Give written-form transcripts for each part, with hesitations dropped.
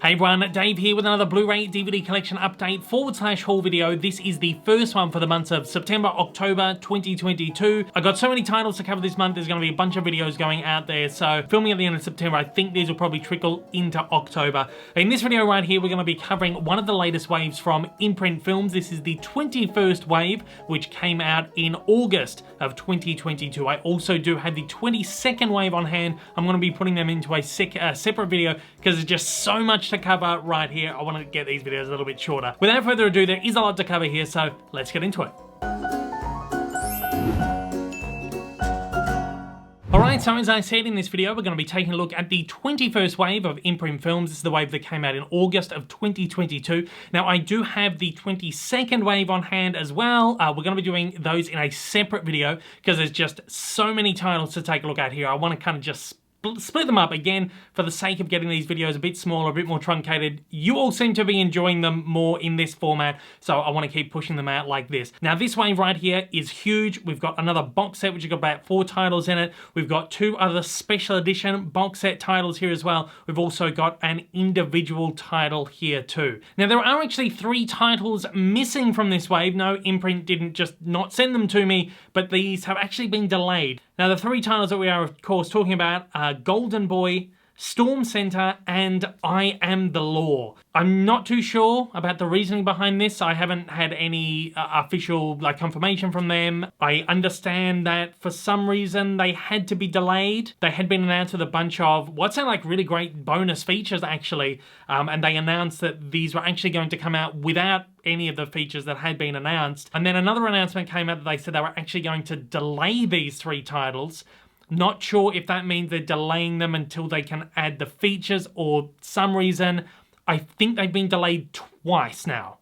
Hey everyone, Dave here with another Blu-ray DVD collection update / haul video. This is the first one for the months of September, October 2022. I got so many titles to cover this month, there's going to be a bunch of videos going out there. So filming at the end of September, I think these will probably trickle into October. In this video right here, we're going to be covering one of the latest waves from Imprint Films. This is the 21st wave, which came out in August of 2022. I also do have the 22nd wave on hand. I'm going to be putting them into a separate video because there's just so much to cover right here. I want to get these videos a little bit shorter. Without further ado, there is a lot to cover here, so let's get into it. Alright, so as I said in this video, we're going to be taking a look at the 21st wave of Imprint Films. This is the wave that came out in August of 2022. Now, I do have the 22nd wave on hand as well. We're going to be doing those in a separate video because there's just so many titles to take a look at here. I want to kind of just split them up again for the sake of getting these videos a bit smaller, a bit more truncated. You all seem to be enjoying them more in this format, so I want to keep pushing them out like this. Now, this wave right here is huge. We've got another box set, which has got about 4 titles in it. We've got 2 other special edition box set titles here as well. We've also got an individual title here too. Now, there are actually 3 titles missing from this wave. No, Imprint didn't just not send them to me, but these have actually been delayed. Now, the 3 titles that we are, of course, talking about are Golden Boy, Storm Center, and I Am the Law. I'm not too sure about the reasoning behind this. I haven't had any official confirmation from them. I understand that for some reason they had to be delayed. They had been announced with a bunch of what sound like really great bonus features actually, and they announced that these were actually going to come out without any of the features that had been announced. And then another announcement came out that they said they were actually going to delay these 3 titles. Not sure if that means they're delaying them until they can add the features or some reason. I think they've been delayed twice now.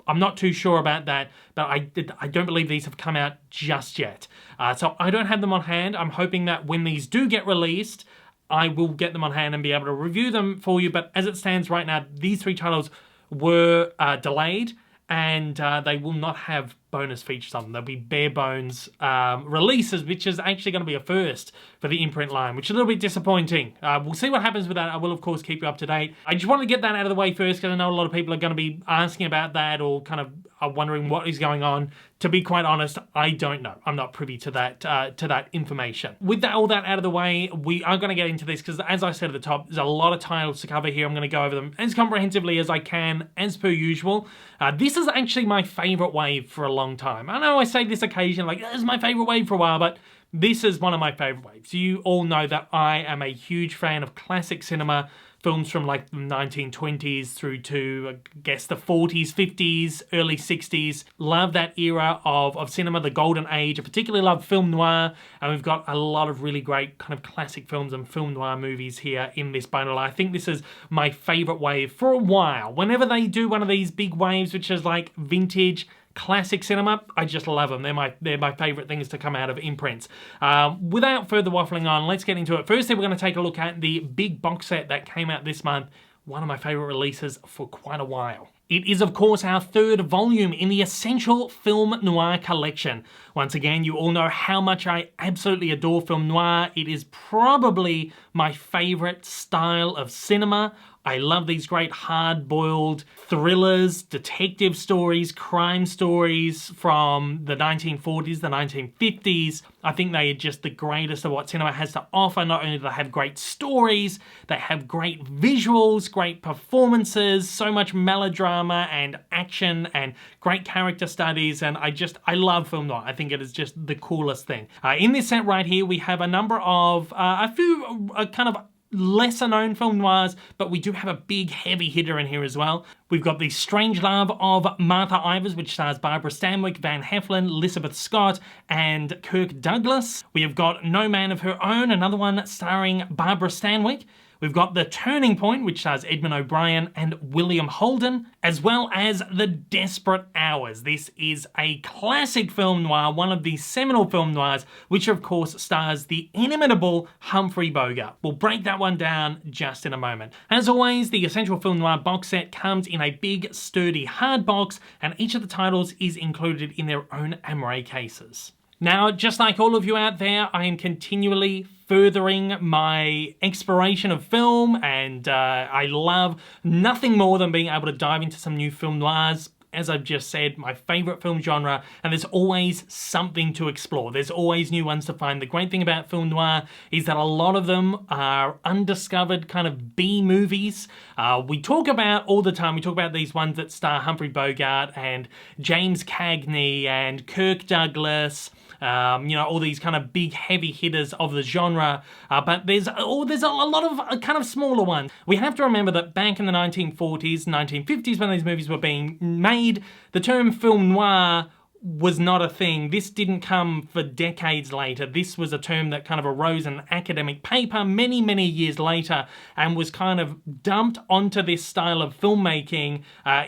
I'm not too sure about that, but I don't believe these have come out just yet. So I don't have them on hand. I'm hoping that when these do get released, I will get them on hand and be able to review them for you. But as it stands right now, these 3 titles were delayed, and they will not have bonus features on them. They'll be bare bones releases, which is actually going to be a first for the Imprint line, which is a little bit disappointing. We'll see what happens with that. I will, of course, keep you up to date. I just wanted to get that out of the way first because I know a lot of people are going to be asking about that or kind of are wondering what is going on. To be quite honest, I don't know. I'm not privy to that information. With all that out of the way, we are going to get into this because, as I said at the top, there's a lot of titles to cover here. I'm going to go over them as comprehensively as I can, as per usual. This is actually my favorite wave for a long time. I know I say this occasionally, like, this is my favorite wave for a while, but this is one of my favorite waves. You all know that I am a huge fan of classic cinema, films from like the 1920s through to, I guess, the 40s, 50s, early 60s. Love that era of cinema, the golden age. I particularly love film noir, and we've got a lot of really great kind of classic films and film noir movies here in this bundle. I think this is my favorite wave for a while. Whenever they do one of these big waves, which is like vintage, classic cinema, I just love them. They're my favorite things to come out of Imprints. Without further waffling on, let's get into it. Firstly, we're going to take a look at the big box set that came out this month. One of my favorite releases for quite a while. It is, of course, our 3rd volume in the Essential Film Noir collection. Once again, you all know how much I absolutely adore film noir. It is probably my favorite style of cinema. I love these great hard-boiled thrillers, detective stories, crime stories from the 1940s, the 1950s. I think they are just the greatest of what cinema has to offer. Not only do they have great stories, they have great visuals, great performances, so much melodrama and action and great character studies, and I love film noir. I think it is just the coolest thing. In this set right here, we have a number of, a few kind of lesser known film noirs, but we do have a big heavy hitter in here as well. We've got The Strange Love of Martha Ivers, which stars Barbara Stanwyck, Van Heflin, Elizabeth Scott, and Kirk Douglas. We have got No Man of Her Own, another one starring Barbara Stanwyck. We've got The Turning Point, which stars Edmund O'Brien and William Holden, as well as The Desperate Hours. This is a classic film noir, one of the seminal film noirs, which of course stars the inimitable Humphrey Bogart. We'll break that one down just in a moment. As always, the Essential Film Noir box set comes in a big, sturdy hard box, and each of the titles is included in their own Amaray cases. Now, just like all of you out there, I am continually furthering my exploration of film, and I love nothing more than being able to dive into some new film noirs. As I've just said, my favorite film genre, and there's always something to explore. There's always new ones to find. The great thing about film noir is that a lot of them are undiscovered kind of B movies. We talk about all the time, we talk about these ones that star Humphrey Bogart and James Cagney and Kirk Douglas, you know, all these kind of big heavy hitters of the genre, but there's a lot of kind of smaller ones. We have to remember that back in the 1940s, 1950s, when these movies were being made, the term film noir was not a thing. This didn't come for decades later. This was a term that kind of arose in an academic paper many, many years later and was kind of dumped onto this style of filmmaking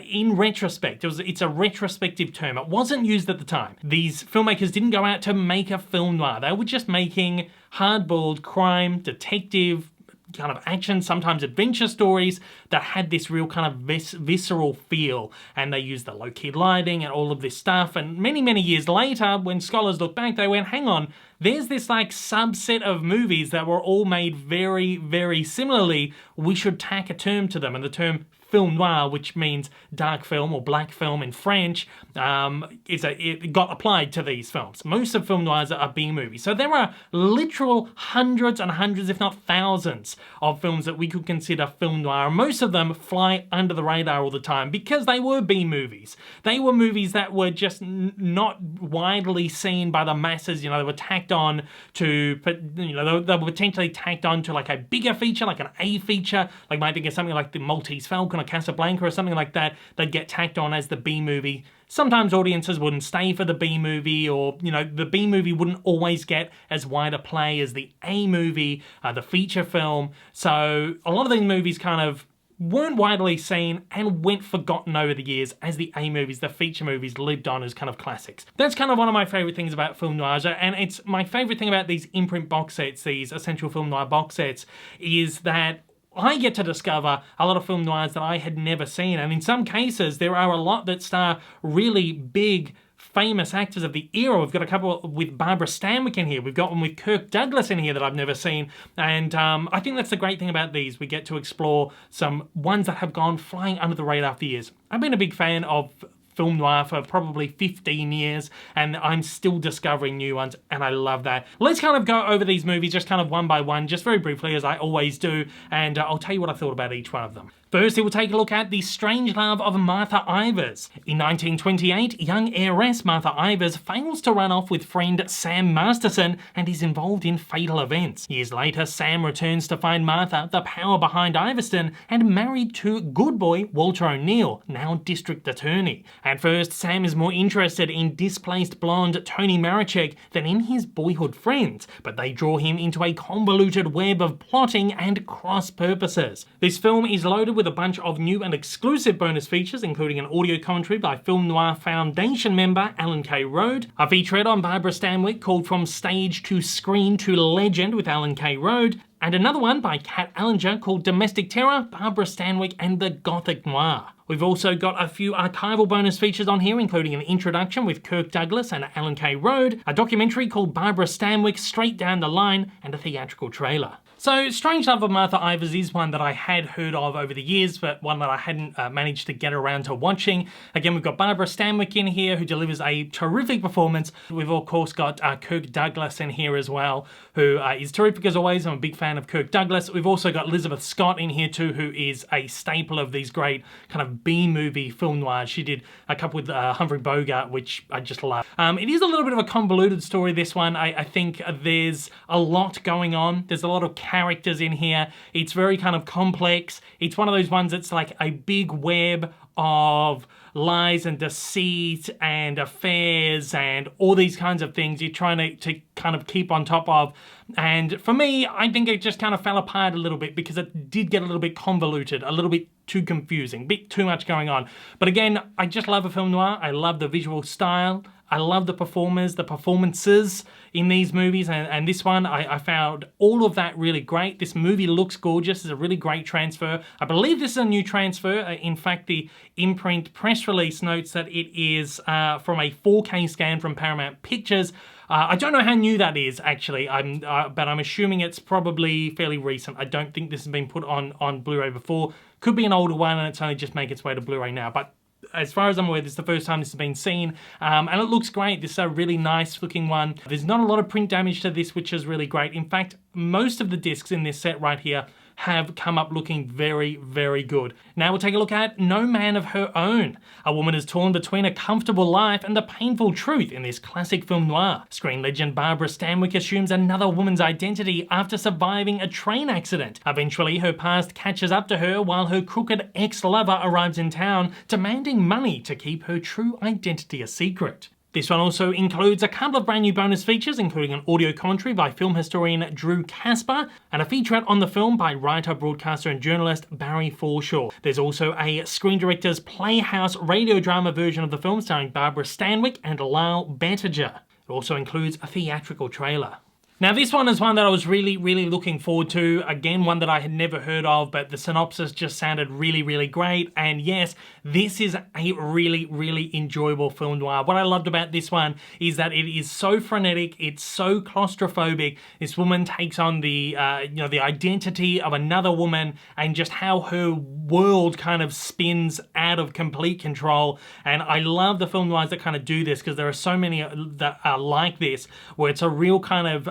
in retrospect. It's a retrospective term. It wasn't used at the time. These filmmakers didn't go out to make a film noir. They were just making hard-boiled crime, detective, kind of action, sometimes adventure stories that had this real kind of visceral feel, and they used the low-key lighting and all of this stuff. And many, many years later, when scholars look back, they went, hang on, there's this like subset of movies that were all made very, very similarly. We should tack a term to them, and the term film noir, which means dark film or black film in French, it got applied to these films. Most of film noirs are B movies. So there are literal hundreds and hundreds, if not thousands, of films that we could consider film noir. Most of them fly under the radar all the time because they were B movies. They were movies that were just not widely seen by the masses. You know, they were tacked on to, you know, they were potentially tacked on to like a bigger feature, like an A feature. Like might think of something like The Maltese Falcon or Casablanca or something like that, they'd get tacked on as the B movie. Sometimes audiences wouldn't stay for the B movie, or, you know, the B movie wouldn't always get as wide a play as the A movie, the feature film. So a lot of these movies kind of weren't widely seen and went forgotten over the years as the A movies, the feature movies, lived on as kind of classics. That's kind of one of my favorite things about film noirs, and it's my favorite thing about these imprint box sets, these essential film noir box sets, is that I get to discover a lot of film noirs that I had never seen, and in some cases there are a lot that star really big, famous actors of the era. We've got a couple with Barbara Stanwyck in here. We've got one with Kirk Douglas in here that I've never seen, and I think that's the great thing about these. We get to explore some ones that have gone flying under the radar for years. I've been a big fan of film noir for probably 15 years, and I'm still discovering new ones, and I love that. Let's kind of go over these movies just kind of one by one, just very briefly, as I always do, and I'll tell you what I thought about each one of them. First, we'll take a look at The Strange Love of Martha Ivers. In 1928, young heiress Martha Ivers fails to run off with friend Sam Masterson and is involved in fatal events. Years later, Sam returns to find Martha, the power behind Iverston, and married to good boy Walter O'Neill, now district attorney. At first, Sam is more interested in displaced blonde Tony Marichek than in his boyhood friends, but they draw him into a convoluted web of plotting and cross purposes. This film is loaded with a bunch of new and exclusive bonus features, including an audio commentary by Film Noir Foundation member Alan K. Rode, a featurette on Barbara Stanwyck called From Stage to Screen to Legend with Alan K. Rode, and another one by Kat Allinger called Domestic Terror, Barbara Stanwyck and the Gothic Noir. We've also got a few archival bonus features on here, including an introduction with Kirk Douglas and Alan K. Rode, a documentary called Barbara Stanwyck Straight Down the Line, and a theatrical trailer. So, Strange Love of Martha Ivers is one that I had heard of over the years, but one that I hadn't managed to get around to watching. Again, we've got Barbara Stanwyck in here, who delivers a terrific performance. We've, of course, got Kirk Douglas in here as well, who is terrific as always. I'm a big fan of Kirk Douglas. We've also got Elizabeth Scott in here too, who is a staple of these great kind of B-movie film noirs. She did a couple with Humphrey Bogart, which I just love. It is a little bit of a convoluted story, this one. I think there's a lot going on. There's a lot of characters in here. It's very kind of complex. It's one of those ones that's like a big web of lies and deceit and affairs and all these kinds of things you're trying to kind of keep on top of. And for me, I think it just kind of fell apart a little bit because it did get a little bit convoluted, a little bit too confusing, a bit too much going on. But again, I just love a film noir. I love the visual style. I love the performers, the performances in these movies, and this one, I found all of that really great. This movie looks gorgeous. It's a really great transfer. I believe this is a new transfer. In fact, the imprint press release notes that it is from a 4K scan from Paramount Pictures. I don't know how new that is, actually, but I'm assuming it's probably fairly recent. I don't think this has been put on Blu-ray before. Could be an older one and it's only just making its way to Blu-ray now, but as far as I'm aware, this is the first time this has been seen, and it looks great. This is a really nice looking one. There's not a lot of print damage to this, which is really great. In fact, most of the discs in this set right here have come up looking very, very good. Now we'll take a look at No Man of Her Own. A woman is torn between a comfortable life and the painful truth in this classic film noir. Screen legend Barbara Stanwyck assumes another woman's identity after surviving a train accident. Eventually, her past catches up to her while her crooked ex-lover arrives in town, demanding money to keep her true identity a secret. This one also includes a couple of brand new bonus features, including an audio commentary by film historian Drew Casper and a featurette on the film by writer, broadcaster and journalist Barry Forshaw. There's also a Screen Directors Playhouse radio drama version of the film starring Barbara Stanwyck and Lyle Bettiger. It also includes a theatrical trailer. Now this one is one that I was really, really looking forward to. Again, one that I had never heard of, but the synopsis just sounded really, really great. And yes, this is a really, really enjoyable film noir. What I loved about this one is that it is so frenetic, it's so claustrophobic. This woman takes on the the identity of another woman and just how her world kind of spins out of complete control. And I love the film noirs that kind of do this, because there are so many that are like this, where it's a real kind of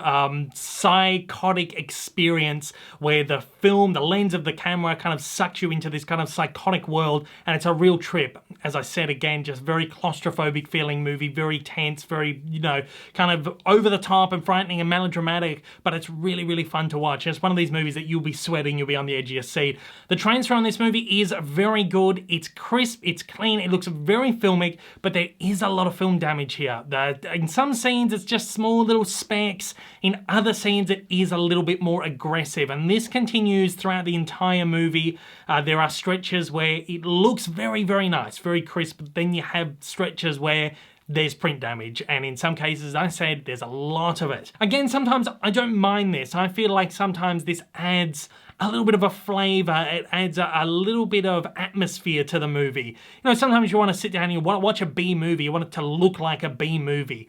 psychotic experience where the lens of the camera kind of sucks you into this kind of psychotic world, and it's a real trip. As I said, again, just very claustrophobic feeling movie, very tense, very, kind of over the top and frightening and melodramatic, but it's really, really fun to watch. It's one of these movies that you'll be sweating, you'll be on the edge of your seat. The transfer on this movie is very good. It's crisp, it's clean, it looks very filmic, but there is a lot of film damage here. In some scenes, it's just small little specks. In other scenes, it is a little bit more aggressive, and this continues throughout the entire movie. There are stretches where it looks very, very nice, very crisp, but then you have stretches where there's print damage, and in some cases, I said, there's a lot of it. Again, sometimes I don't mind this. I feel like sometimes this adds a little bit of a flavor, it adds a little bit of atmosphere to the movie. Sometimes you want to sit down and you want to watch a B movie, you want it to look like a B movie.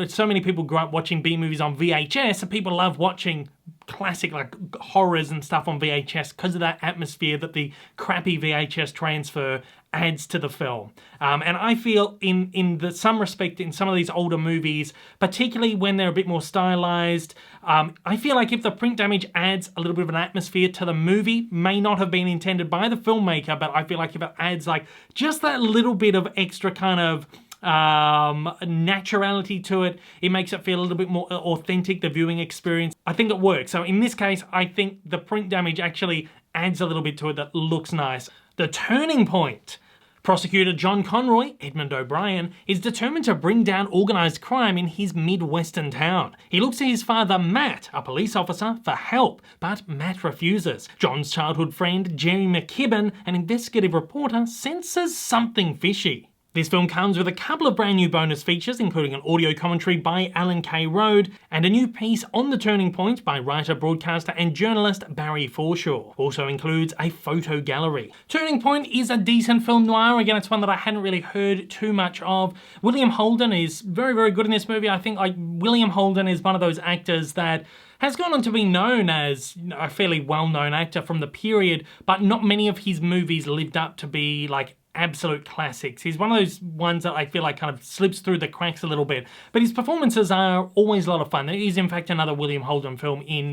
So many people grew up watching B movies on VHS, and people love watching classic like horrors and stuff on VHS because of that atmosphere that the crappy VHS transfer adds to the film. And I feel in some respect in some of these older movies, particularly when they're a bit more stylized, I feel like if the print damage adds a little bit of an atmosphere to the movie, may not have been intended by the filmmaker, but I feel like if it adds like just that little bit of extra kind of naturality to it, it makes it feel a little bit more authentic, the viewing experience. I think it works. So in this case, I think the print damage actually adds a little bit to it that looks nice. The turning point. Prosecutor John Conroy, Edmund O'Brien, is determined to bring down organised crime in his Midwestern town. He looks to his father, Matt, a police officer, for help, but Matt refuses. John's childhood friend, Jerry McKibben, an investigative reporter, senses something fishy. This film comes with a couple of brand new bonus features, including an audio commentary by Alan K. Rode and a new piece on The Turning Point by writer, broadcaster and journalist Barry Forshaw. Also includes a photo gallery. Turning Point is a decent film noir. Again, it's one that I hadn't really heard too much of. William Holden is very, very good in this movie. I think William Holden is one of those actors that has gone on to be known as a fairly well-known actor from the period, but not many of his movies lived up to be like absolute classics. He's one of those ones that I feel like kind of slips through the cracks a little bit, but his performances are always a lot of fun. There is in fact another William Holden film in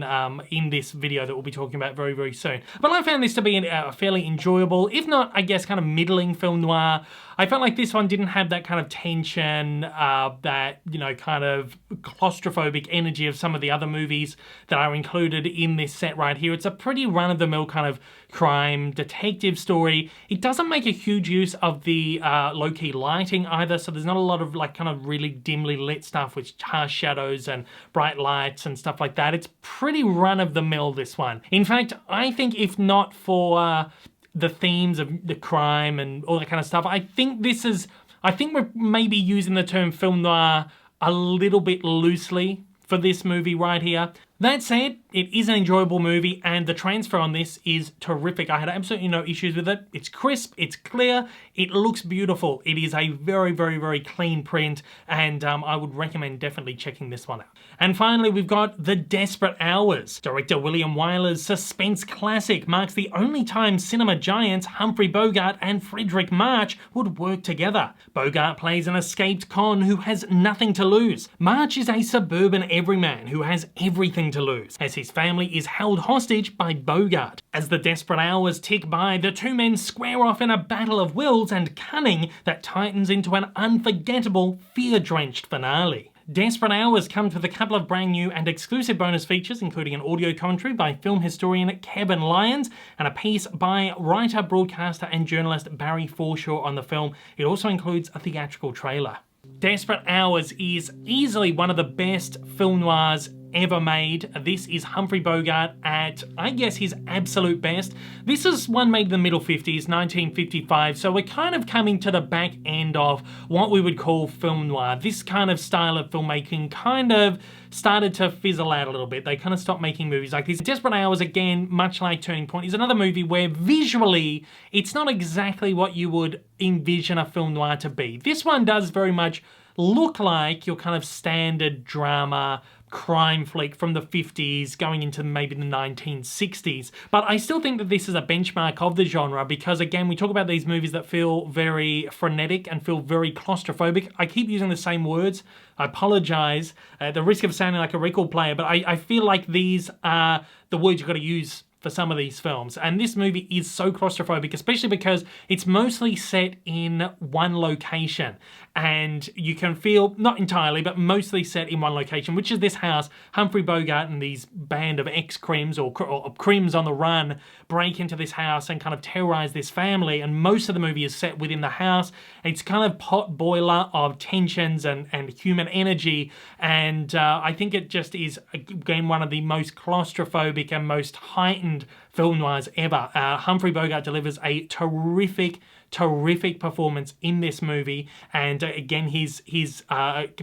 this video that we'll be talking about very, very soon. But I found this to be a fairly enjoyable, if not, I guess, kind of middling film noir. I felt like this one didn't have that kind of tension, that, kind of claustrophobic energy of some of the other movies that are included in this set right here. It's a pretty run-of-the-mill kind of crime detective story. It doesn't make a huge use of the low-key lighting either, so there's not a lot of like kind of really dimly lit stuff with harsh shadows and bright lights and stuff like that. It's pretty run-of-the-mill, this one. In fact, I think if not for the themes of the crime and all that kind of stuff, I think we're maybe using the term film noir a little bit loosely for this movie right here. That said, it is an enjoyable movie and the transfer on this is terrific. I had absolutely no issues with it. It's crisp, it's clear, it looks beautiful. It is a very, very, very clean print and I would recommend definitely checking this one out. And finally, we've got The Desperate Hours. Director William Wyler's suspense classic marks the only time cinema giants Humphrey Bogart and Frederick March would work together. Bogart plays an escaped con who has nothing to lose. March is a suburban everyman who has everything to lose, as his family is held hostage by Bogart. As the desperate hours tick by, the two men square off in a battle of wills and cunning that tightens into an unforgettable, fear-drenched finale. Desperate Hours comes with a couple of brand new and exclusive bonus features, including an audio commentary by film historian Kevin Lyons and a piece by writer, broadcaster and journalist Barry Forshaw on the film. It also includes a theatrical trailer. Desperate Hours is easily one of the best film noirs ever made. This is Humphrey Bogart at, I guess, his absolute best. This is one made in the middle 50s, 1955, so we're kind of coming to the back end of what we would call film noir. This kind of style of filmmaking kind of started to fizzle out a little bit. They kind of stopped making movies like this. Desperate Hours, again, much like Turning Point, is another movie where visually it's not exactly what you would envision a film noir to be. This one does very much look like your kind of standard drama crime flick from the 50s going into maybe the 1960s. But I still think that this is a benchmark of the genre because, again, we talk about these movies that feel very frenetic and feel very claustrophobic. I keep using the same words. I apologize at the risk of sounding like a record player, but I feel like these are the words you've got to use for some of these films. And this movie is so claustrophobic, especially because it's mostly set in one location. And you can feel, not entirely, but mostly set in one location, which is this house. Humphrey Bogart and these band of ex-crims or crims on the run break into this house and kind of terrorize this family. And most of the movie is set within the house. It's kind of pot boiler of tensions and human energy. And I think it just is, again, one of the most claustrophobic and most heightened film noirs ever. Humphrey Bogart delivers a terrific performance in this movie, and again his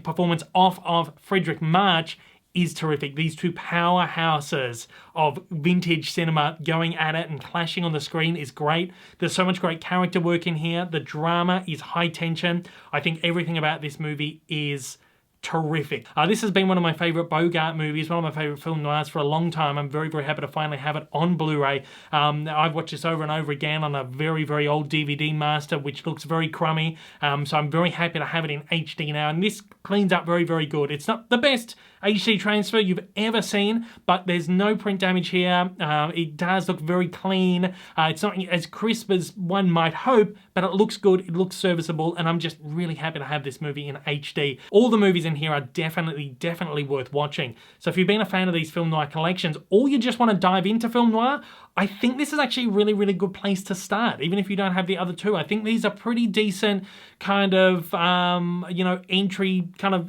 performance off of Frederick March is terrific. These two powerhouses of vintage cinema going at it and clashing on the screen is great. There's so much great character work in here. The drama is high tension. I think everything about this movie is terrific. This has been one of my favorite Bogart movies, one of my favorite film noirs for a long time. I'm very, very happy to finally have it on Blu-ray. I've watched this over and over again on a very, very old DVD master, which looks very crummy. So I'm very happy to have it in HD now. And this cleans up very, very good. It's not the best HD transfer you've ever seen, but there's no print damage here. It does look very clean. It's not as crisp as one might hope, but it looks good, it looks serviceable, and I'm just really happy to have this movie in HD. All the movies in here are definitely worth watching. So if you've been a fan of these film noir collections, or you just want to dive into film noir, I think this is actually a really, really good place to start, even if you don't have the other two. I think these are pretty decent kind of,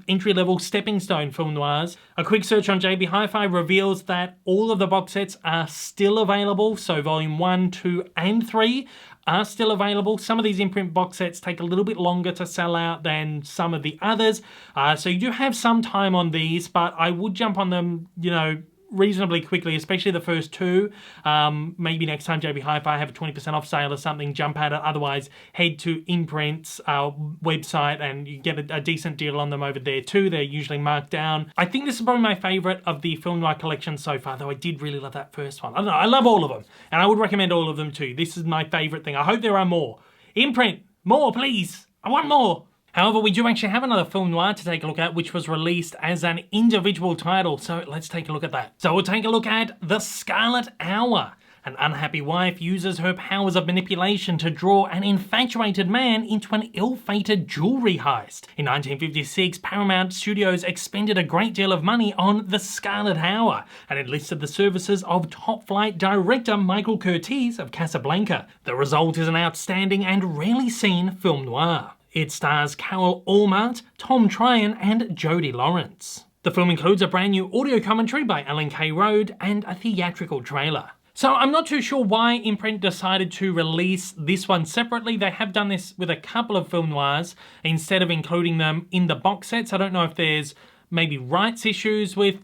entry-level stepping stone film noirs. A quick search on JB Hi-Fi reveals that all of the box sets are still available, so volume 1, 2, and 3 are still available. Some of these imprint box sets take a little bit longer to sell out than some of the others, so you do have some time on these, but I would jump on them, reasonably quickly, especially the first two. Maybe next time JB Hi-Fi have a 20% off sale or something, jump at it. Otherwise, head to IMPRINT's website and you get a decent deal on them over there too. They're usually marked down. I think this is probably my favorite of the film noir collection so far, though I did really love that first one. I don't know, I love all of them, and I would recommend all of them too. This is my favorite thing. I hope there are more. IMPRINT, more please. I want more. However, we do actually have another film noir to take a look at, which was released as an individual title, so let's take a look at that. So we'll take a look at The Scarlet Hour. An unhappy wife uses her powers of manipulation to draw an infatuated man into an ill-fated jewelry heist. In 1956, Paramount Studios expended a great deal of money on The Scarlet Hour and enlisted the services of top-flight director Michael Curtiz of Casablanca. The result is an outstanding and rarely seen film noir. It stars Carol Allmart, Tom Tryon, and Jodie Lawrence. The film includes a brand new audio commentary by Alan K. Rode and a theatrical trailer. So I'm not too sure why Imprint decided to release this one separately. They have done this with a couple of film noirs instead of including them in the box sets. I don't know if there's maybe rights issues with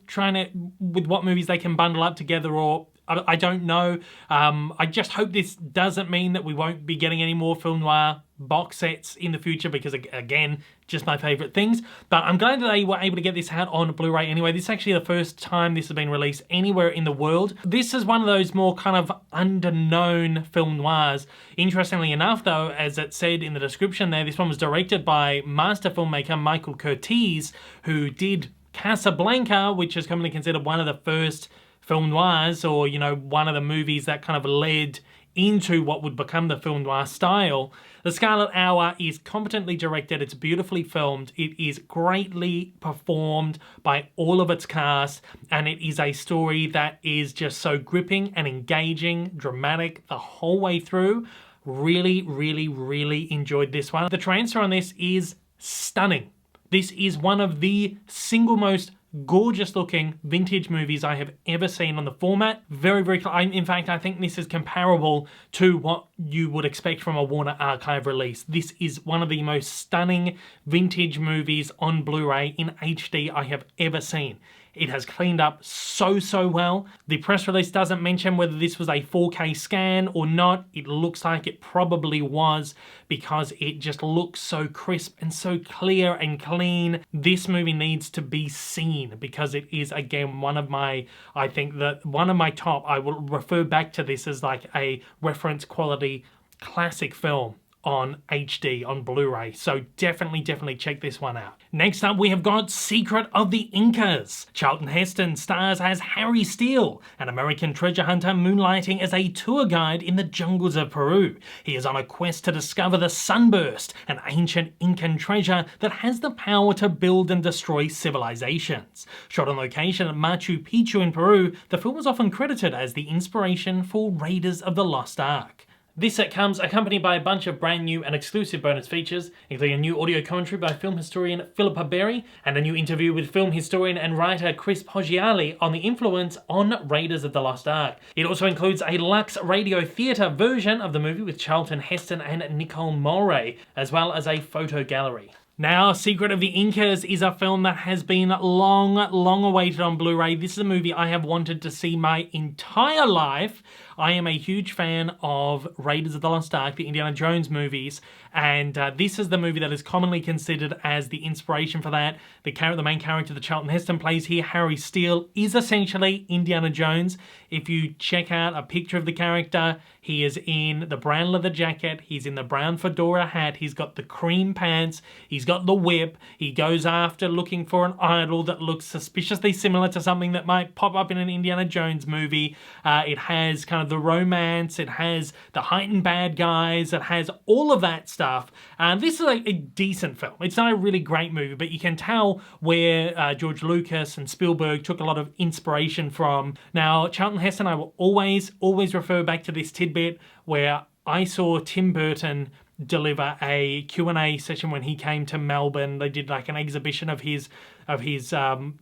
with what movies they can bundle up together, or I don't know. I just hope this doesn't mean that we won't be getting any more film noir box sets in the future, because again, just my favorite things. But I'm glad that they were able to get this out on Blu-ray anyway. This is actually the first time this has been released anywhere in the world. This is one of those more kind of underknown film noirs. Interestingly enough though, as it said in the description there, this one was directed by master filmmaker Michael Curtiz, who did Casablanca, which is commonly considered one of the first film noirs, or, you know, one of the movies that kind of led into what would become the film noir style. The Scarlet Hour is competently directed, it's beautifully filmed, it is greatly performed by all of its cast, and it is a story that is just so gripping and engaging, dramatic the whole way through. Really, really, really enjoyed this one. The transfer on this is stunning. This is one of the single most gorgeous looking vintage movies I have ever seen on the format. Very, very, in fact, I think this is comparable to what you would expect from a Warner Archive release. This is one of the most stunning vintage movies on Blu-ray in HD I have ever seen. It has cleaned up so well. The press release doesn't mention whether this was a 4K scan or not. It looks like it probably was, because it just looks so crisp and so clear and clean. This movie needs to be seen, because it is, again, one of my, I think that one of my top, I will refer back to this as like a reference quality classic film on HD, on Blu-ray. So definitely check this one out. Next up, we have got Secret of the Incas. Charlton Heston stars as Harry Steele, an American treasure hunter moonlighting as a tour guide in the jungles of Peru. He is on a quest to discover the Sunburst, an ancient Incan treasure that has the power to build and destroy civilizations. Shot on location at Machu Picchu in Peru, the film was often credited as the inspiration for Raiders of the Lost Ark. This set comes accompanied by a bunch of brand new and exclusive bonus features, including a new audio commentary by film historian Philippa Berry, and a new interview with film historian and writer Chris Poggiali on the influence on Raiders of the Lost Ark. It also includes a Lux Radio Theatre version of the movie with Charlton Heston and Nicole Mulray, as well as a photo gallery. Now, Secret of the Incas is a film that has been long awaited on Blu-ray. This is a movie I have wanted to see my entire life. I am a huge fan of Raiders of the Lost Ark, the Indiana Jones movies, and this is the movie that is commonly considered as the inspiration for that. The main character that Charlton Heston plays here, Harry Steele, is essentially Indiana Jones. If you check out a picture of the character, he is in the brown leather jacket, he's in the brown fedora hat, he's got the cream pants, he's got the whip, he goes after looking for an idol that looks suspiciously similar to something that might pop up in an Indiana Jones movie. It has kind of the romance, it has the heightened bad guys, it has all of that stuff. This is a decent film. It's not a really great movie, but you can tell where George Lucas and Spielberg took a lot of inspiration from. Now, Charlton Heston, I will always refer back to this tidbit where I saw Tim Burton deliver a Q&A session when he came to Melbourne. They did like an exhibition of his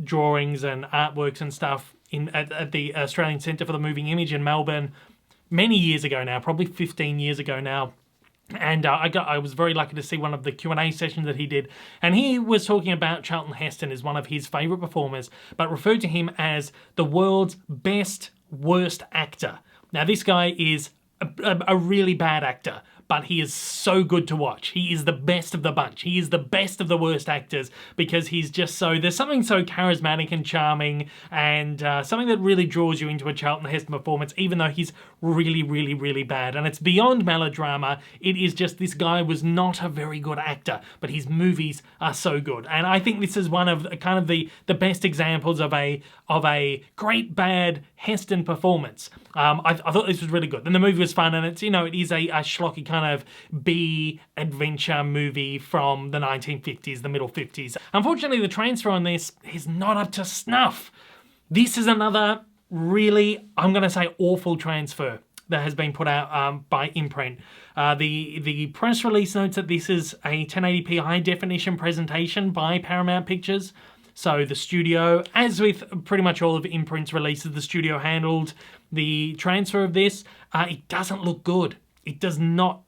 drawings and artworks and stuff at the Australian Centre for the Moving Image in Melbourne many years ago now, probably 15 years ago now. And I was very lucky to see one of the Q&A sessions that he did. And he was talking about Charlton Heston as one of his favourite performers, but referred to him as the world's best worst actor. Now, this guy is a really bad actor, but he is so good to watch. He is the best of the bunch. He is the best of the worst actors, because he's just so, there's something so charismatic and charming, and something that really draws you into a Charlton Heston performance, even though he's really bad. And it's beyond melodrama. It is just, this guy was not a very good actor, but his movies are so good. And I think this is one of kind of the best examples of a great bad Heston performance. I thought this was really good. And the movie was fun, and it's, you know, it is a schlocky kind of B adventure movie from the 1950s, the middle 50s. Unfortunately, the transfer on this is not up to snuff. This is another really, I'm going to say, awful transfer that has been put out by Imprint. The press release notes that this is a 1080p high definition presentation by Paramount Pictures. So the studio, as with pretty much all of Imprint's releases, the studio handled the transfer of this. It doesn't look good. It does not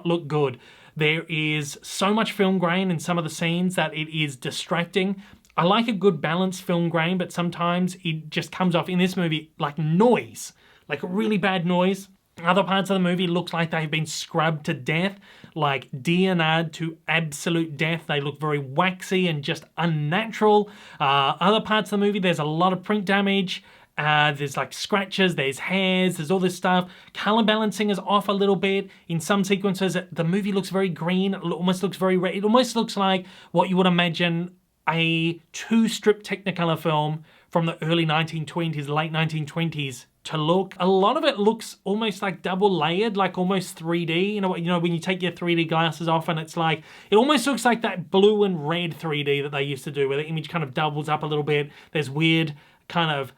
look good. There is so much film grain in some of the scenes that it is distracting. I like a good balanced film grain, but sometimes it just comes off in this movie like noise, like really bad noise. Other parts of the movie look like they've been scrubbed to death, like DNR'd to absolute death. They look very waxy and just unnatural. Other parts of the movie, there's a lot of print damage. There's like scratches, there's hairs, there's all this stuff. Color balancing is off a little bit. In some sequences, the movie looks very green. It almost looks very red. It almost looks like what you would imagine a two-strip Technicolor film from the early 1920s, late 1920s to look. A lot of it looks almost like double layered, like almost 3D. You know when you take your 3D glasses off and it's like, it almost looks like that blue and red 3D that they used to do where the image kind of doubles up a little bit. There's weird kind of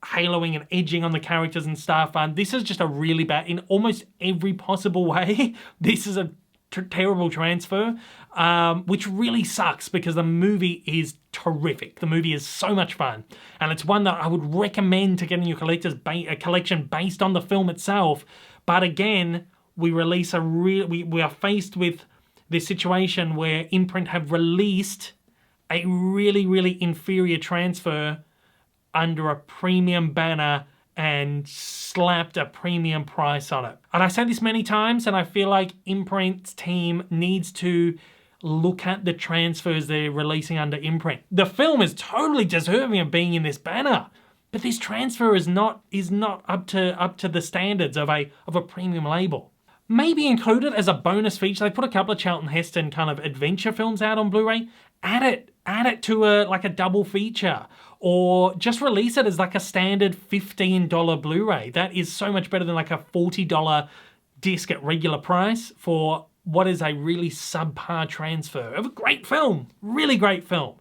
haloing and edging on the characters and stuff. This is just a really bad, in almost every possible way, this is a terrible transfer, which really sucks because the movie is terrific. The movie is so much fun, and it's one that I would recommend to get in your collection based on the film itself. But again, we are faced with this situation where Imprint have released a really inferior transfer under a premium banner and slapped a premium price on it. And I say this many times, and I feel like Imprint's team needs to look at the transfers they're releasing under Imprint. The film is totally deserving of being in this banner, but this transfer is not up to the standards of a premium label. Maybe include it as a bonus feature. They put a couple of Charlton Heston kind of adventure films out on Blu-ray. Add it to a double feature, or just release it as like a standard $15 Blu-ray. That is so much better than like a $40 disc at regular price for what is a really subpar transfer of a great film, really great film.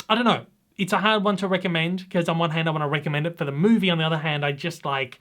I don't know. It's a hard one to recommend because on one hand I want to recommend it for the movie, on the other hand I just like,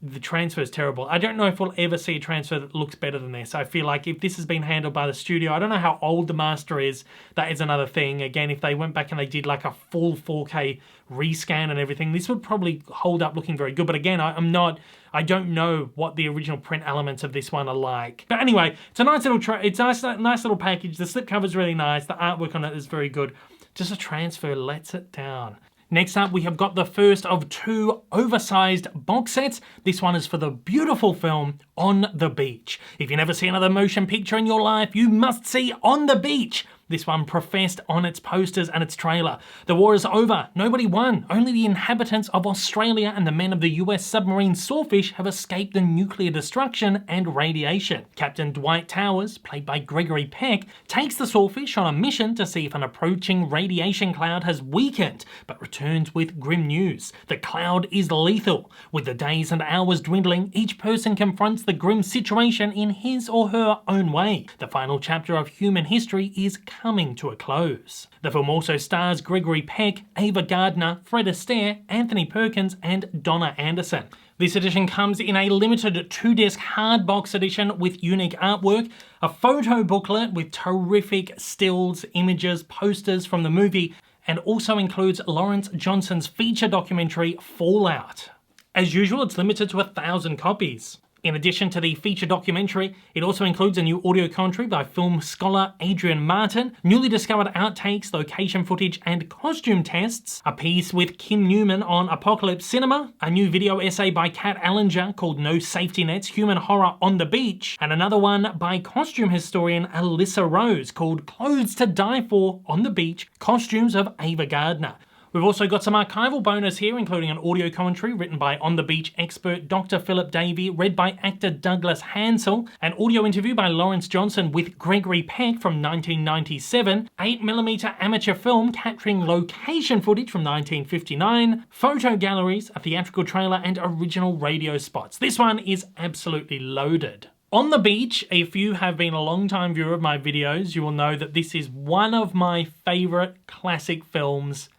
the transfer is terrible. I don't know if we'll ever see a transfer that looks better than this. I feel like if this has been handled by the studio, I don't know how old the master is. That is another thing. Again, if they went back and they did like a full 4K rescan and everything, this would probably hold up looking very good. But again, I don't know what the original print elements of this one are like. But anyway, it's a nice little package. The slipcover is really nice. The artwork on it is very good. Just a transfer lets it down. Next up, we have got the first of two oversized box sets. This one is for the beautiful film On the Beach. If you never see another motion picture in your life, you must see On the Beach. This one professed on its posters and its trailer. The war is over. Nobody won. Only the inhabitants of Australia and the men of the US submarine Sawfish have escaped the nuclear destruction and radiation. Captain Dwight Towers, played by Gregory Peck, takes the Sawfish on a mission to see if an approaching radiation cloud has weakened, but returns with grim news. The cloud is lethal. With the days and hours dwindling, each person confronts the grim situation in his or her own way. The final chapter of human history is coming to a close. The film also stars Gregory Peck, Ava Gardner, Fred Astaire, Anthony Perkins, and Donna Anderson. This edition comes in a limited 2-disc hardbox edition with unique artwork, a photo booklet with terrific stills, images, posters from the movie, and also includes Lawrence Johnson's feature documentary Fallout. As usual, it's limited to 1,000 copies. In addition to the feature documentary, it also includes a new audio commentary by film scholar Adrian Martin, newly discovered outtakes, location footage, and costume tests, a piece with Kim Newman on apocalypse cinema, a new video essay by Kat Allinger called No Safety Nets, Human Horror on the Beach, and another one by costume historian Alyssa Rose called Clothes to Die For on the Beach, Costumes of Ava Gardner. We've also got some archival bonus here, including an audio commentary written by On the Beach expert Dr. Philip Davey, read by actor Douglas Hansel, an audio interview by Lawrence Johnson with Gregory Peck from 1997, 8mm amateur film capturing location footage from 1959, photo galleries, a theatrical trailer, and original radio spots. This one is absolutely loaded. On the Beach, if you have been a long-time viewer of my videos, you will know that this is one of my favourite classic films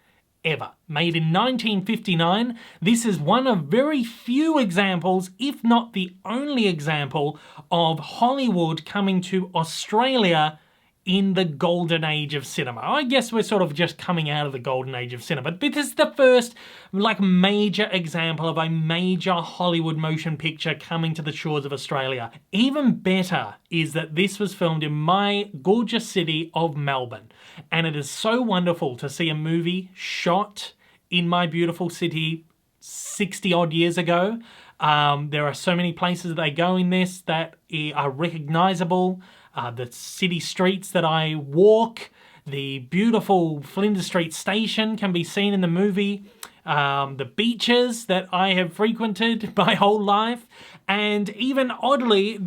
ever. Made in 1959, this is one of very few examples, if not the only example, of Hollywood coming to Australia in the golden age of cinema. I guess we're sort of just coming out of the golden age of cinema, but this is the first like major example of a major Hollywood motion picture coming to the shores of Australia. Even better is that this was filmed in my gorgeous city of Melbourne, and it is so wonderful to see a movie shot in my beautiful city 60 odd years ago. There are so many places that they go in this that are recognizable. The city streets that I walk, the beautiful Flinders Street station can be seen in the movie, the beaches that I have frequented my whole life, and even oddly,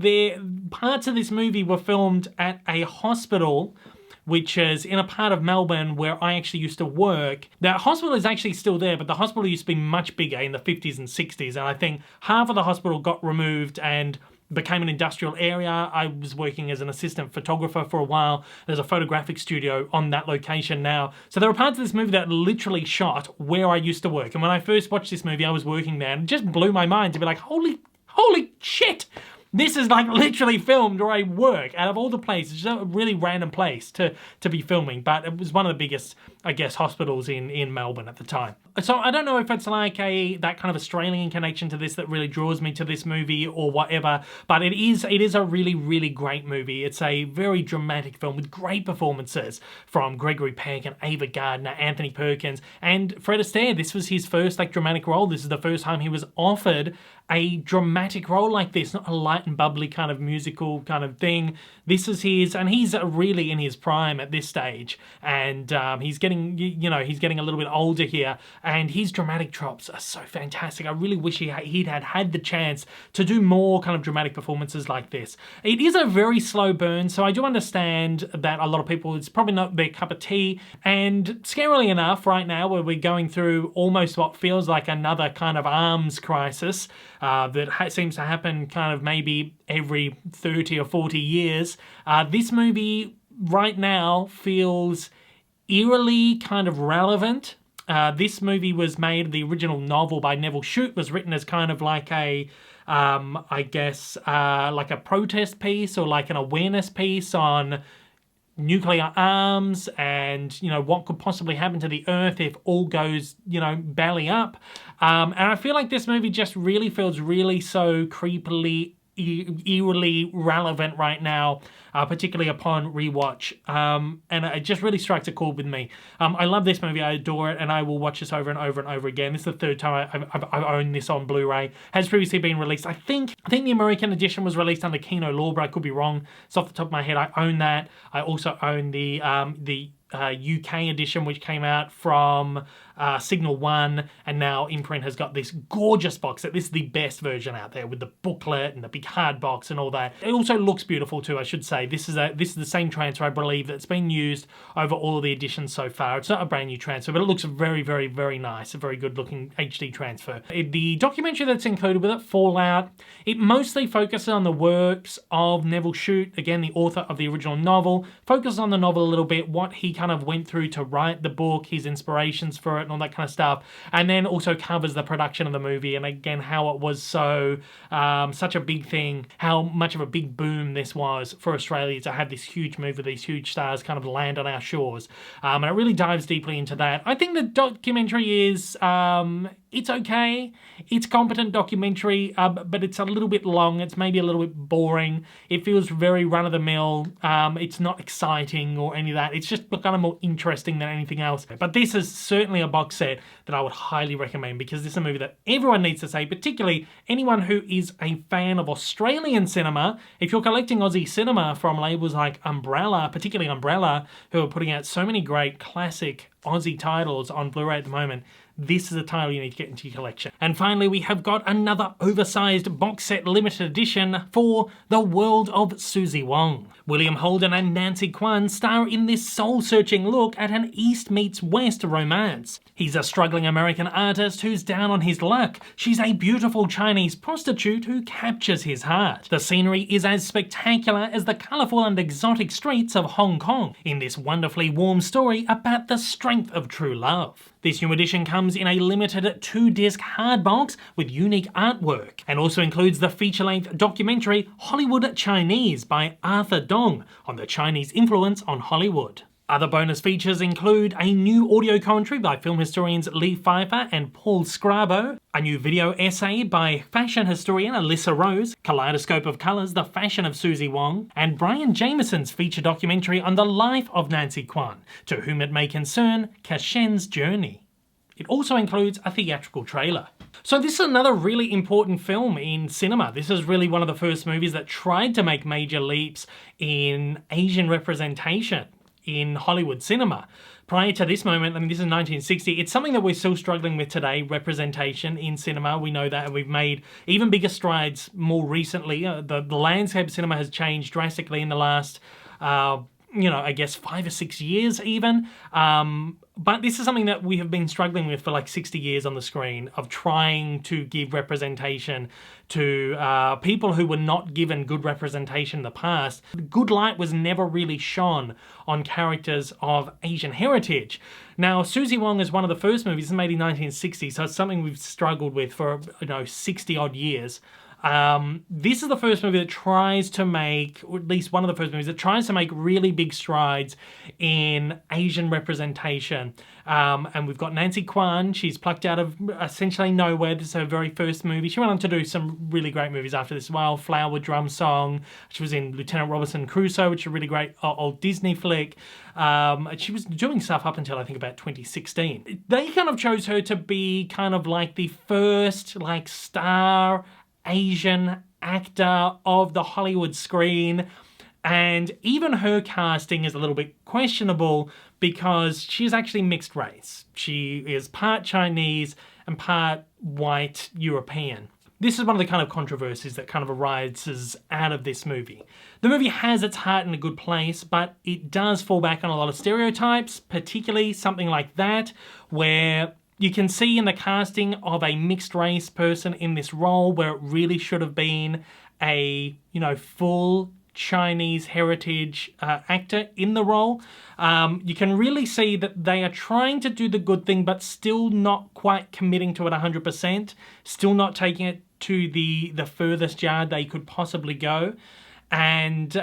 parts of this movie were filmed at a hospital which is in a part of Melbourne where I actually used to work. The hospital is actually still there, but the hospital used to be much bigger in the 50s and 60s, and I think half of the hospital got removed and became an industrial area. I was working as an assistant photographer for a while. There's a photographic studio on that location now. So there are parts of this movie that literally shot where I used to work. And when I first watched this movie, I was working there, and it just blew my mind to be like, holy shit! This is like literally filmed where I work, out of all the places. It's a really random place to be filming, but it was one of the biggest, I guess, hospitals in Melbourne at the time. So I don't know if it's like that kind of Australian connection to this that really draws me to this movie or whatever, but it is a really, really great movie. It's a very dramatic film with great performances from Gregory Peck and Ava Gardner, Anthony Perkins, and Fred Astaire. This was his first like dramatic role. This is the first time he was offered a dramatic role like this, not a light and bubbly kind of musical kind of thing. This is his, and he's really in his prime at this stage, and he's getting, he's getting a little bit older here, and his dramatic chops are so fantastic. I really wish he'd had the chance to do more kind of dramatic performances like this. It is a very slow burn, so I do understand that a lot of people, it's probably not their cup of tea, and scarily enough, right now, where we're going through almost what feels like another kind of arms crisis, that seems to happen kind of maybe every 30 or 40 years. This movie right now feels eerily kind of relevant. This movie was made, the original novel by Neville Shute was written as kind of like a, I guess, like a protest piece or like an awareness piece on nuclear arms and, what could possibly happen to the Earth if all goes, belly up. And I feel like this movie just really feels really so creepily, eerily relevant right now, particularly upon rewatch. And it just really strikes a chord with me. I love this movie, I adore it, and I will watch this over and over and over again. This is the third time I've owned this on Blu-ray. Has previously been released. I think the American edition was released under Kino Law, but I could be wrong. So off the top of my head, I own that. I also own the UK edition, which came out from Signal 1, and now Imprint has got this gorgeous box set. This is the best version out there with the booklet and the big hard box and all that. It also looks beautiful too, I should say. This is the same transfer, I believe, that's been used over all of the editions so far. It's not a brand new transfer, but it looks very, very, very nice. A very good looking HD transfer. The documentary that's included with it, Fallout, it mostly focuses on the works of Neville Shute, again, the author of the original novel. Focuses on the novel a little bit, what he kind of went through to write the book, his inspirations for it, and all that kind of stuff, and then also covers the production of the movie, and again how it was so such a big thing, how much of a big boom this was for Australia to have this huge movie, these huge stars kind of land on our shores, and it really dives deeply into that. I think the documentary is it's okay, it's competent documentary, but it's a little bit long, it's maybe a little bit boring, it feels very run-of-the-mill, it's not exciting or any of that, it's just kind of more interesting than anything else. But this is certainly a box set that I would highly recommend, because this is a movie that everyone needs to see, particularly anyone who is a fan of Australian cinema. If you're collecting Aussie cinema from labels like Umbrella, particularly Umbrella, who are putting out so many great classic Aussie titles on Blu-ray at the moment, this is a title you need to get into your collection. And finally, we have got another oversized box set limited edition for The World of Suzie Wong. William Holden and Nancy Kwan star in this soul-searching look at an East meets West romance. He's a struggling American artist who's down on his luck. She's a beautiful Chinese prostitute who captures his heart. The scenery is as spectacular as the colourful and exotic streets of Hong Kong in this wonderfully warm story about the strength of true love. This new edition comes in a limited 2-disc hard box with unique artwork, and also includes the feature-length documentary Hollywood Chinese by Arthur Dong on the Chinese influence on Hollywood. Other bonus features include a new audio commentary by film historians Lee Pfeiffer and Paul Scrabo, a new video essay by fashion historian Alyssa Rose, Kaleidoscope of Colours, The Fashion of Suzie Wong, and Brian Jameson's feature documentary on the life of Nancy Kwan, To Whom It May Concern, Kashen's Journey. It also includes a theatrical trailer. So this is another really important film in cinema. This is really one of the first movies that tried to make major leaps in Asian representation in Hollywood cinema. Prior to this moment, I mean, this is 1960, it's something that we're still struggling with today, representation in cinema. We know that, and we've made even bigger strides more recently. The landscape of cinema has changed drastically in the last, I guess 5 or 6 years even. But this is something that we have been struggling with for like 60 years on the screen, of trying to give representation to people who were not given good representation in the past. Good light was never really shone on characters of Asian heritage. Now, Suzie Wong is one of the first movies, it's made in 1960, so it's something we've struggled with for 60 odd years. This is the first movie that tries to make, or at least one of the first movies that tries to make really big strides in Asian representation. And we've got Nancy Kwan. She's plucked out of essentially nowhere. This is her very first movie. She went on to do some really great movies after this as well. Flower Drum Song. She was in Lieutenant Robinson Crusoe, which is a really great old Disney flick. She was doing stuff up until I think about 2016. They kind of chose her to be kind of like the first star Asian actor of the Hollywood screen, and even her casting is a little bit questionable because she's actually mixed race. She is part Chinese and part white European. This is one of the kind of controversies that kind of arises out of this movie. The movie has its heart in a good place, but it does fall back on a lot of stereotypes, particularly something like that, where you can see in the casting of a mixed race person in this role where it really should have been a, full Chinese heritage actor in the role. You can really see that they are trying to do the good thing, but still not quite committing to it 100%, still not taking it to the furthest yard they could possibly go. And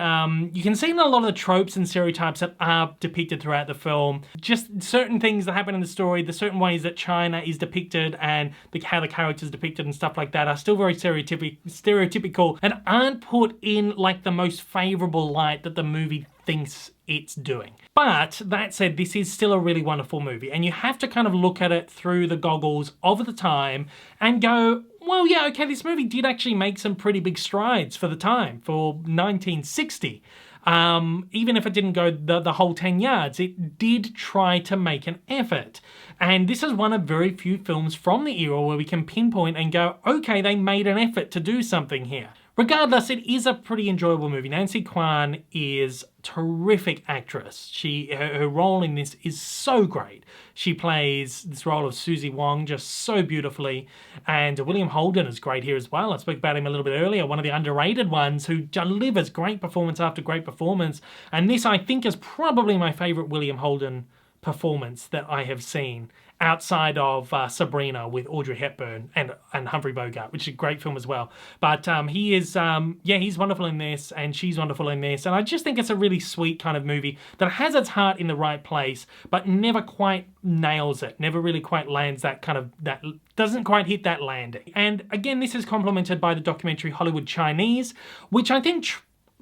you can see in a lot of the tropes and stereotypes that are depicted throughout the film, just certain things that happen in the story, the certain ways that China is depicted and how the characters depicted and stuff like that are still very stereotypical and aren't put in like the most favorable light that the movie thinks it's doing. But that said, this is still a really wonderful movie, and you have to kind of look at it through the goggles of the time and go, well, yeah, okay, this movie did actually make some pretty big strides for the time, for 1960. Even if it didn't go the whole 10 yards, it did try to make an effort. And this is one of very few films from the era where we can pinpoint and go, okay, they made an effort to do something here. Regardless, it is a pretty enjoyable movie. Nancy Kwan is a terrific actress. Her role in this is so great. She plays this role of Suzie Wong just so beautifully. And William Holden is great here as well. I spoke about him a little bit earlier, one of the underrated ones who delivers great performance after great performance. And this, I think, is probably my favorite William Holden performance that I have seen outside of Sabrina with Audrey Hepburn and Humphrey Bogart, which is a great film as well. But he is, he's wonderful in this, and she's wonderful in this. And I just think it's a really sweet kind of movie that has its heart in the right place, but never quite nails it, never really quite lands that doesn't quite hit that landing. And again, this is complemented by the documentary Hollywood Chinese, which I think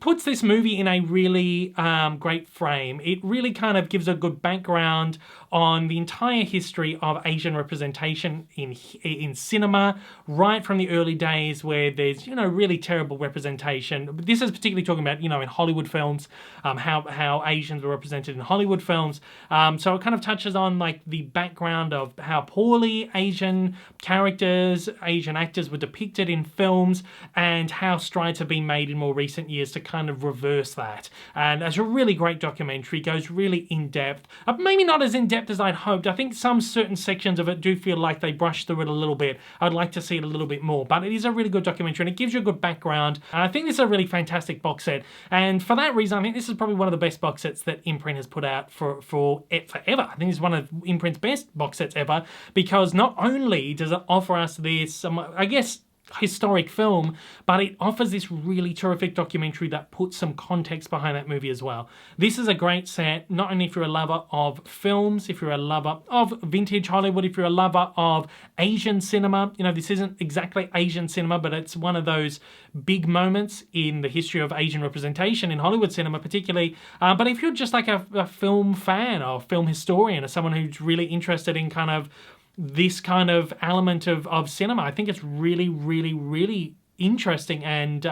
puts this movie in a really great frame. It really kind of gives a good background on the entire history of Asian representation in cinema, right from the early days where there's, really terrible representation. This is particularly talking about, in Hollywood films, how Asians were represented in Hollywood films. So it kind of touches on like the background of how poorly Asian characters, Asian actors were depicted in films, and how strides have been made in more recent years to kind of reverse that. And it's a really great documentary, goes really in depth. Maybe not as in depth as I'd hoped. I think some certain sections of it do feel like they brushed through it a little bit. I'd like to see it a little bit more, but it is a really good documentary and it gives you a good background. I think this is a really fantastic box set, and for that reason I think this is probably one of the best box sets that Imprint has put out for forever. I think it's one of Imprint's best box sets ever, because not only does it offer us this, I guess, historic film, but it offers this really terrific documentary that puts some context behind that movie as well. This is a great set, not only if you're a lover of films, if you're a lover of vintage Hollywood, if you're a lover of Asian cinema. You know, this isn't exactly Asian cinema, but it's one of those big moments in the history of Asian representation in Hollywood cinema particularly. But if you're just like a film fan or film historian, or someone who's really interested in kind of this kind of element of cinema, I think it's really, really, really interesting, and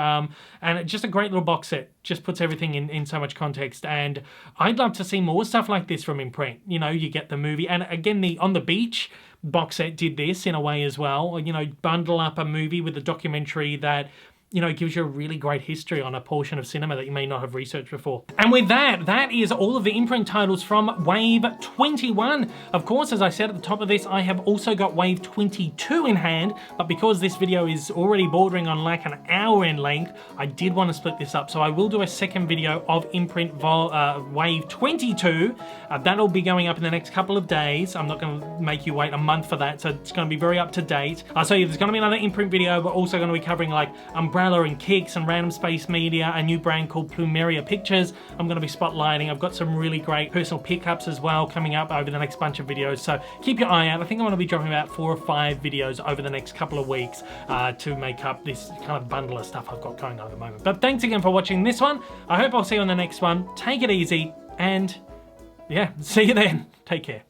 just a great little box set. Just puts everything in so much context, and I'd love to see more stuff like this from Imprint. You know, you get the movie, and again, the On the Beach box set did this in a way as well. You know, bundle up a movie with a documentary that, you know, it gives you a really great history on a portion of cinema that you may not have researched before. And with that, that is all of the Imprint titles from Wave 21. Of course, as I said at the top of this, I have also got Wave 22 in hand, but because this video is already bordering on like an hour in length, I did want to split this up. So I will do a second video of Imprint Wave 22. That'll be going up in the next couple of days. I'm not going to make you wait a month for that, so it's going to be very up to date. So yeah, there's going to be another Imprint video. We're also going to be covering like Umbrella and Kicks and Random Space Media, a new brand called Plumeria Pictures I'm going to be spotlighting. I've got some really great personal pickups as well coming up over the next bunch of videos, so keep your eye out. I think I'm going to be dropping about 4 or 5 videos over the next couple of weeks to make up this kind of bundle of stuff I've got going on at the moment. But thanks again for watching this one. I hope I'll see you on the next one. Take it easy, and yeah, see you then. Take care.